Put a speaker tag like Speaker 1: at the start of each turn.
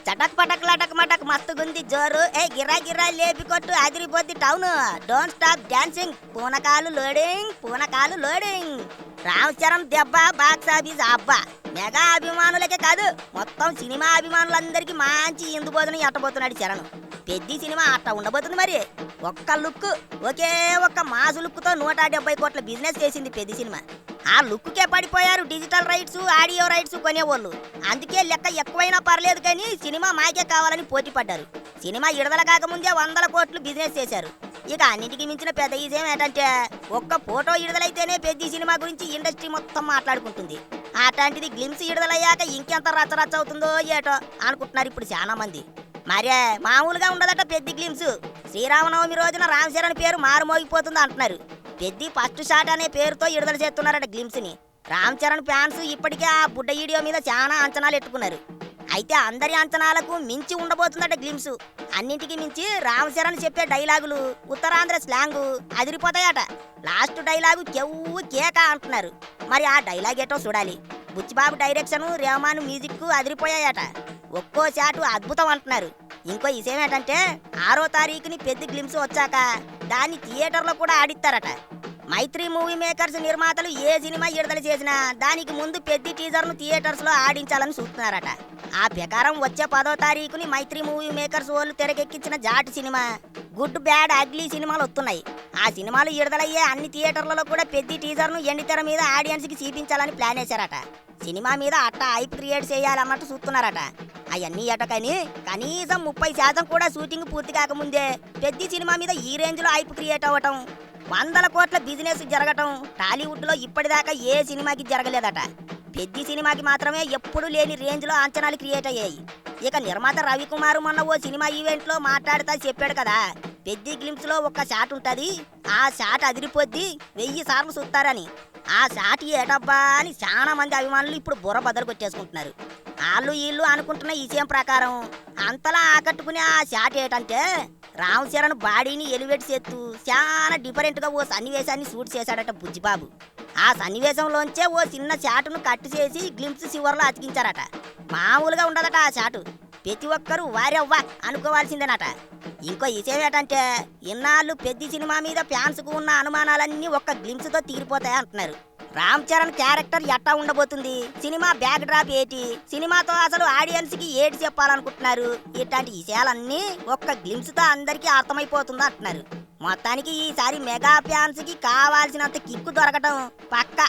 Speaker 1: చటక్ పటక్ లటక్ మటక్ మస్తుగుంది జోరు. ఏ గిరా గిరా లేపి కొట్టు అదిరిపోద్ది టౌన్. Don't stop dancing. పూనకాలు లోడింగ్. రామ్ చరణ్ దెబ్బ బాక్స్ ఆఫీస్ అబ్బా. మెగా అభిమానులకే కాదు మొత్తం సినిమా అభిమానులందరికీ మంచి ఇందుబోధన ఎట్టబోతున్నాడు చరణ్. పెద్ద సినిమా అట్ట ఉండబోతుంది మరి. ఒక్క లుక్, ఒకే ఒక్క మాసు లుక్తో 170 కోట్ల బిజినెస్ చేసింది పెద్ద సినిమా. ఆ లుక్కే పడిపోయారు డిజిటల్ రైట్స్, ఆడియో రైట్స్ కొనేవాళ్ళు. అందుకే లెక్క ఎక్కువైనా పర్లేదు కానీ సినిమా మాకే కావాలని పోటీ పడ్డారు. సినిమా విడుదల కాకముందే 100 కోట్లు బిజినెస్ చేశారు. ఇక అన్నిటికీ మించిన పెద్ద విషయం ఏంటంటే ఒక్క ఫోటో విడుదలైతేనే పెద్ద సినిమా గురించి ఇండస్ట్రీ మొత్తం మాట్లాడుకుంటుంది. అట్లాంటిది గ్లిమ్స్ విడుదలయ్యాక ఇంకెంత రచ్చరచ్చ అవుతుందో ఏటో అనుకుంటున్నారు ఇప్పుడు చాలా మంది. మరే మామూలుగా ఉండదట పెద్ద గ్లిమ్స్. శ్రీరామనవమి రోజున రామ్ చరణ్ పేరు మారుమోగిపోతుంది అంటున్నారు. పెద్ద ఫస్ట్ షాట్ అనే పేరుతో విడుదల చేస్తున్నారట గ్లిమ్స్ ని. రామ్ చరణ్ ఫ్యాన్స్ ఇప్పటికే ఆ బుడ్డ వీడియో మీద చాలా అంచనాలు ఎట్టుకున్నారు. అయితే అందరి అంచనాలకు మించి ఉండబోతుందట గ్లిమ్స్. అన్నింటికి మించి రామ్ చరణ్ చెప్పే డైలాగులు, ఉత్తరాంధ్ర స్లాంగు అదిరిపోతాయట. లాస్ట్ డైలాగు కెవ్వు కేక అంటున్నారు. మరి ఆ డైలాగ్ ఏటో చూడాలి. బుచ్చిబాబు డైరెక్షన్, రెహమాన్ మ్యూజిక్ అదిరిపోయాయట. ఒక్కో షాటు అద్భుతం అంటున్నారు. ఇంకో విషయం ఏంటంటే 6వ తారీఖుని పెద్ద గ్లిమ్స్ వచ్చాక దాన్ని థియేటర్లో కూడా ఆడిస్తారట. మైత్రి మూవీ మేకర్స్ నిర్మాతలు ఏ సినిమా విడుదల చేసినా దానికి ముందు పెద్ద టీజర్ను థియేటర్స్ లో ఆడించాలని చూస్తున్నారట. ఆ ప్రకారం వచ్చే 10వ తారీఖుని మైత్రి మూవీ మేకర్స్ వాళ్ళు తెరకెక్కించిన జాట్ సినిమా, గుడ్ బ్యాడ్ అగ్లీ సినిమాలు వస్తున్నాయి. ఆ సినిమాలు విడుదలయ్యే అన్ని థియేటర్లలో కూడా పెద్ద టీజర్ను ఎండితెర మీద ఆడియన్స్ కి చూపించాలని ప్లాన్ వేశారట. సినిమా మీద అట్ట హైప్ క్రియేట్ చేయాలన్నట్టు చూస్తున్నారట. అవన్నీ ఎటకని కనీసం 30% కూడా షూటింగ్ పూర్తి కాకముందే పెద్ద సినిమా మీద ఈ రేంజ్ లో హైప్ క్రియేట్ అవ్వటం, 100 కోట్ల బిజినెస్ జరగటం టాలీవుడ్ లో ఇప్పటిదాకా ఏ సినిమాకి జరగలేదట. పెద్ద సినిమాకి మాత్రమే ఎప్పుడు లేని రేంజ్ లో అంచనాలు క్రియేట్ అయ్యాయి. ఇక నిర్మాత రవికుమార్ మొన్న ఓ సినిమా ఈవెంట్ లో మాట్లాడుతా చెప్పాడు కదా, పెద్ద గ్లిమ్స్ లో ఒక షాట్ ఉంటది, ఆ షాట్ అదిరిపోద్ది, 1000 సార్లు చూస్తారని. ఆ షాట్ ఏటబ్బా అని చాలా మంది అభిమానులు ఇప్పుడు బుర్ర బద్దలు కొట్టేసుకుంటున్నారు. వాళ్ళు వీళ్ళు అనుకుంటున్న విషయం ప్రకారం అంతలా ఆకట్టుకునే ఆ షాట్ ఏంటంటే రామ్ చరణ్ బాడీని ఎలివేట్ చేస్తూ చాలా డిఫరెంట్ గా ఓ సన్నివేశాన్ని షూట్ చేశాడట బుజ్జిబాబు. ఆ సన్నివేశంలోంచే ఓ చిన్న షాటును కట్ చేసి గ్లిమ్స్ చివర్లో అతికించారట. మామూలుగా ఉండదట ఆ షాటు. ప్రతి ఒక్కరూ వారెవ్వా అనుకోవాల్సిందేనట. ఇంకో విషయం ఏంటంటే ఇన్నాళ్ళు పెద్ద సినిమా మీద ఫ్యాన్స్ కు ఉన్న అనుమానాలన్నీ ఒక్క గ్లిమ్స్ తో తీరిపోతాయి అంటున్నారు. రామ్ చరణ్ క్యారెక్టర్ ఎట్టా ఉండబోతుంది, సినిమా బ్యాక్ డ్రాప్ ఏంటి, సినిమాతో అసలు ఆడియన్స్ కి ఏటి చెప్పాలనుకుంటున్నారు, ఇట్లాంటి విషయాలన్నీ ఒక్క గ్లిమ్స్ తో అందరికీ అర్థమైపోతుంది అంటున్నారు. మొత్తానికి ఈసారి మెగా ఫ్యాన్స్ కి కావాల్సినంత కిక్కు దొరకటం పక్కా.